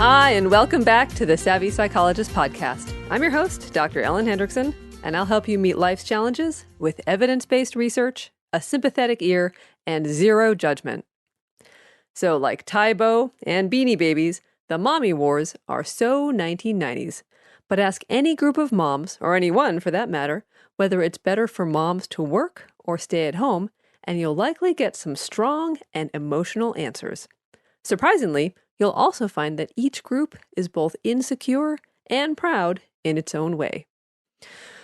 Hi, and welcome back to the Savvy Psychologist podcast. I'm your host, Dr. Ellen Hendrickson, and I'll help you meet life's challenges with evidence-based research, a sympathetic ear, and zero judgment. So like Tybo and Beanie Babies, the mommy wars are so 1990s. But ask any group of moms, or anyone for that matter, whether it's better for moms to work or stay at home, and you'll likely get some strong and emotional answers. Surprisingly, you'll also find that each group is both insecure and proud in its own way.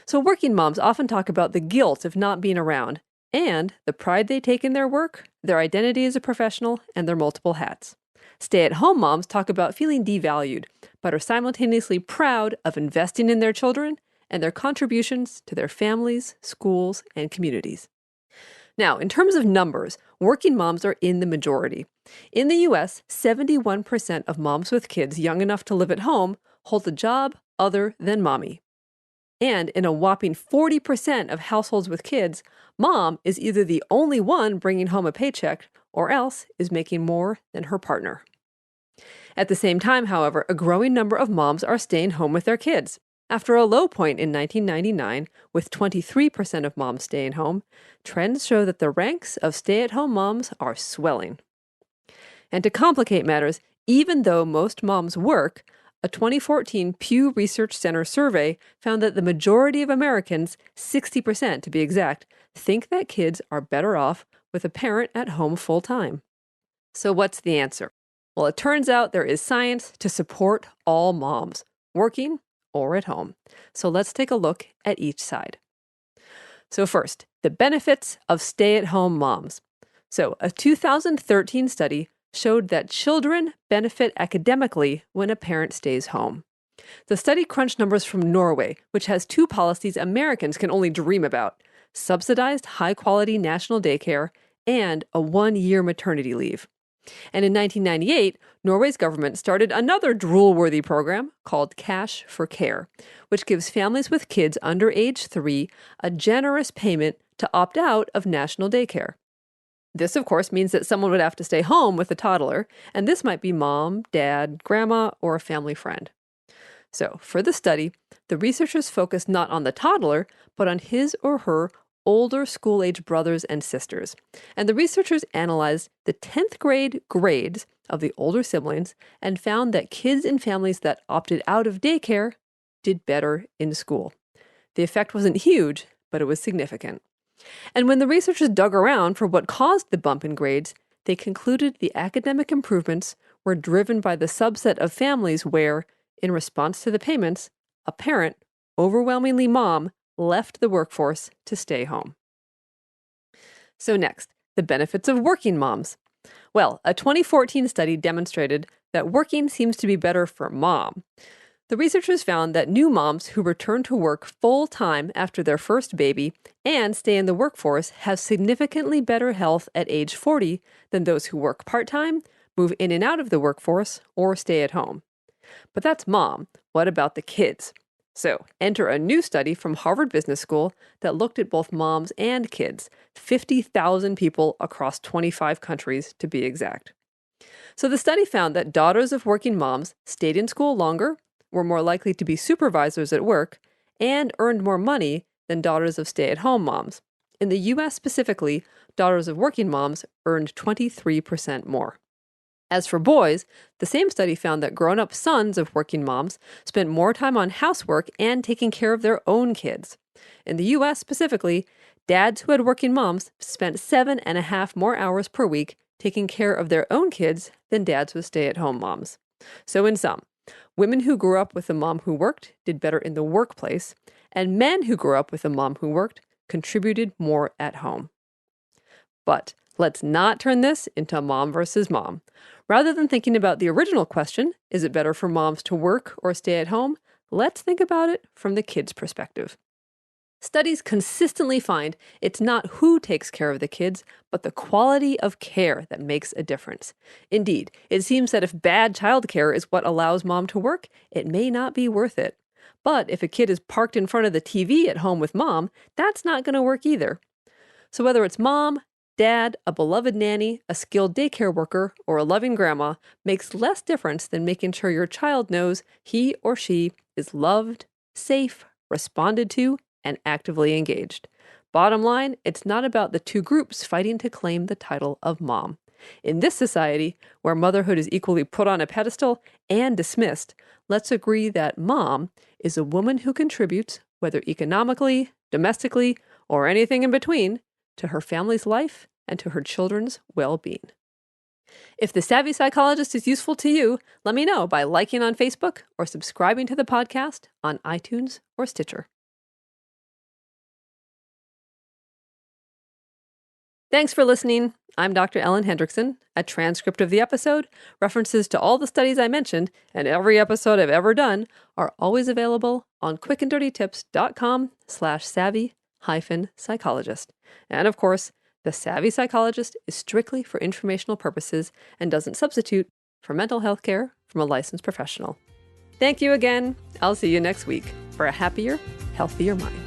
So working moms often talk about the guilt of not being around and the pride they take in their work, their identity as a professional, and their multiple hats. Stay-at-home moms talk about feeling devalued, but are simultaneously proud of investing in their children and their contributions to their families, schools, and communities. Now, in terms of numbers, working moms are in the majority. In the U.S., 71% of moms with kids young enough to live at home hold a job other than mommy. And in a whopping 40% of households with kids, mom is either the only one bringing home a paycheck or else is making more than her partner. At the same time, however, a growing number of moms are staying home with their kids. After a low point in 1999, with 23% of moms staying home, trends show that the ranks of stay-at-home moms are swelling. And to complicate matters, even though most moms work, a 2014 Pew Research Center survey found that the majority of Americans, 60% to be exact, think that kids are better off with a parent at home full-time. So what's the answer? Well, it turns out there is science to support all moms, working or at home. So let's take a look at each side. So first, the benefits of stay-at-home moms. So a 2013 study showed that children benefit academically when a parent stays home. The study crunched numbers from Norway, which has two policies Americans can only dream about: subsidized high-quality national daycare and a 1-year maternity leave. And in 1998, Norway's government started another drool-worthy program called Cash for Care, which gives families with kids under age 3 a generous payment to opt out of national daycare. This, of course, means that someone would have to stay home with a toddler, and this might be mom, dad, grandma, or a family friend. So, for the study, the researchers focused not on the toddler, but on his or her older school-age brothers and sisters. And the researchers analyzed the 10th grade grades of the older siblings and found that kids in families that opted out of daycare did better in school. The effect wasn't huge, but it was significant. And when the researchers dug around for what caused the bump in grades, they concluded the academic improvements were driven by the subset of families where, in response to the payments, a parent, overwhelmingly mom, left the workforce to stay home. So next, the benefits of working moms. Well, a 2014 study demonstrated that working seems to be better for mom. The researchers found that new moms who return to work full-time after their first baby and stay in the workforce have significantly better health at age 40 than those who work part-time, move in and out of the workforce, or stay at home. But that's mom. What about the kids? So, enter a new study from Harvard Business School that looked at both moms and kids, 50,000 people across 25 countries to be exact. So the study found that daughters of working moms stayed in school longer, were more likely to be supervisors at work, and earned more money than daughters of stay-at-home moms. In the U.S. specifically, daughters of working moms earned 23% more. As for boys, the same study found that grown-up sons of working moms spent more time on housework and taking care of their own kids. In the U.S. specifically, dads who had working moms spent 7.5 more hours per week taking care of their own kids than dads with stay-at-home moms. So in sum, women who grew up with a mom who worked did better in the workplace, and men who grew up with a mom who worked contributed more at home. But let's not turn this into mom versus mom. Rather than thinking about the original question, is it better for moms to work or stay at home? Let's think about it from the kids' perspective. Studies consistently find it's not who takes care of the kids, but the quality of care that makes a difference. Indeed, it seems that if bad childcare is what allows mom to work, it may not be worth it. But if a kid is parked in front of the TV at home with mom, that's not going to work either. So whether it's mom, dad, a beloved nanny, a skilled daycare worker, or a loving grandma makes less difference than making sure your child knows he or she is loved, safe, responded to, and actively engaged. Bottom line, it's not about the two groups fighting to claim the title of mom. In this society, where motherhood is equally put on a pedestal and dismissed, let's agree that mom is a woman who contributes, whether economically, domestically, or anything in between, to her family's life and to her children's well-being. If The Savvy Psychologist is useful to you, let me know by liking on Facebook or subscribing to the podcast on iTunes or Stitcher. Thanks for listening. I'm Dr. Ellen Hendrickson. A transcript of the episode, references to all the studies I mentioned, and every episode I've ever done are always available on quickanddirtytips.com/savvy-psychologist. And of course, The Savvy Psychologist is strictly for informational purposes and doesn't substitute for mental health care from a licensed professional. Thank you again. I'll see you next week for a happier, healthier mind.